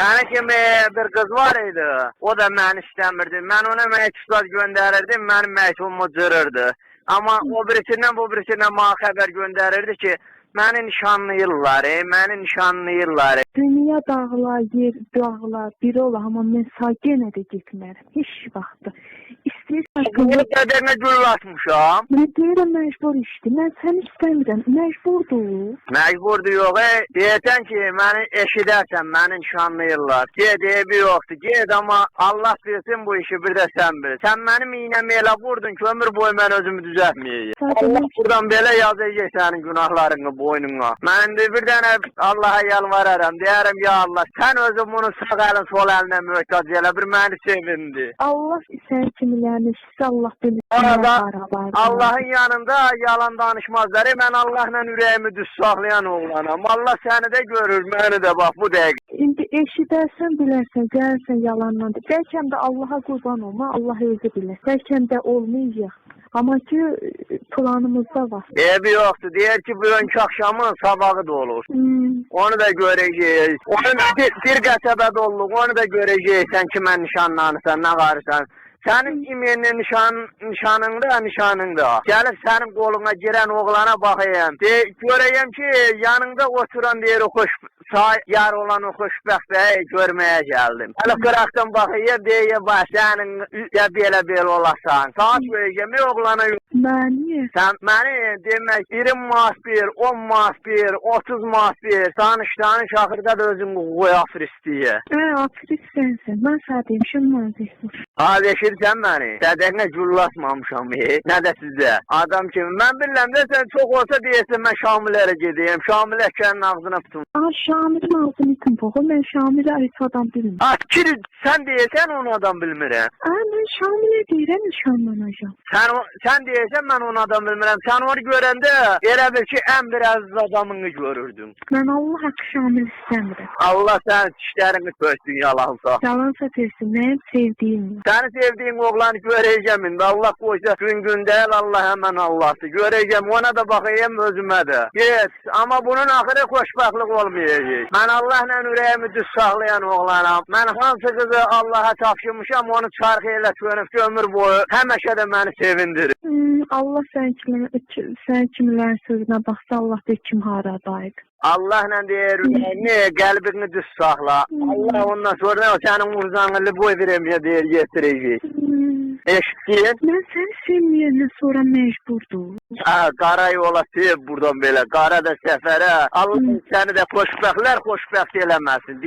Sənin kimi bir qız var idi, o da məni istəmirdi. Mən ona məktublar göndərirdim, mənim məktubum cırırdı. Amma o birisindən bu birisindən mənə xəbər göndərirdi ki, məni nişanlayırlar, məni nişanlayırlar. Dünya dağlar, yer dağlar, biri ola, amma mən sağ yenə də getmərəm, heç vaxtda. İstəyirsən Bu qədərinə gül atmışam. Mən deyirəm, məcbur işdir, mən səni istəmirəm, məcburdur. Məcburdur yox, deyəsən ki, məni eşidərsən, məni nişanlayırlar. Ged, evi yoxdur, ged, amma Allah bilsin bu işi, bir də sən bil. Sən mənim iynəmi elə vurdun ki, ömür boyu mən özümü düzəltməyəyim. Allah buradan belə yazacaq sənin günahlarını boynuna. Mən də bir dənə Allaha yalvararam, deyərəm, ya Allah, sən özün bunu sağ əlin, sol əlinə möhtac elə, bir məni sevindi. Allah sən kimilərini, Allah bilir. Allahın yanında yalan danışmazlar. Mən Allahla ürəyimi düz saxlayan oğlanam. Allah səni də görür, məni də bax bu dəqiq. İndi eşidərsən, bilərsən, gəlsən yalandan. Bəlkə də Allaha qurban olma, Allah özü bilir. Bəlkə də olmayacaq. Amma ki, planımızda var. Evi yoxdur. Deyər ki, bugünkü axşamın sabahı da olur. Onu da görəcəyik. Onu bir qəsəbə dolluq, onu da görəcəksən ki, mən nişanlanırsan, nə qarırsan. Sənin imenin nişanında. Gəlib sənin qoluna girən oğlana baxayım. Görəyəm ki, yanında oturan deyir, yar olan o xoşbəxt bəyi görməyə gəldim. Hələ qıraqdan baxayım, deyir, bax, sənin belə olasan. Saat verəcəm, oğlana yox. Məni? Sən məni demək, 20 mas bir, 10 mas bir, 30 mas bir, danış axırda da özün qoy afir istəyir. Afir sənsən, mən sənə demişim, mənzəkdir. Eşirsən məni? Sədəqinə güllatmamışam, nə də sizə. Adam kimi, mən bilirəm də sən çox olsa deyəsən, mən Şamilərə gedəyim, Şamil Əkənin ağzına tutum. Şamilin ağzını itin poxu, mən Şamilə ait adam bilmirəm. Kiri, sən deyəsən, onu adam bilmirəm. Mən Şamilə deyirəm, nişanlanacam. Sən deyəsən, mən onu adam bilmirəm. Sən onu görəndə, elə bil ki, ən bir əziz adamını görürdün. Mən Allah haqqı Şamil istəmirəm. Allah sən işlərini töksün, yalansa. Yalansa töksün, mənim sevdiyim. Səni sevdiyin oğlanı görəcəm indi. Allah qoysa gün deyil, Allah həmən Allahdır. Görəcəm, ona da baxayım özümə də. Get, amma bunun axırı xoşbəxtlik olmayacaq. Mən Allahla ürəyimi düz saxlayan oğlanam. Mən hansı qızı Allaha tapşırmışam, onu çarx elə könüb ömür boyu həmişə də məni sevindirir. Allah sən kimilərin sözünə baxsa, Allah bir kim haradaydı. Allahla deyir, qəlbini düz saxla. Allah ondan sonra sənin urzanlı boy verəməyə deyir, yetirəcək. Eşitdin? Mən səni sevməyəndən sonra məcburdur. Qara yola sev buradan belə, qara da səfərə. Allah səni də xoşbəxtlər xoşbəxt eləməsin.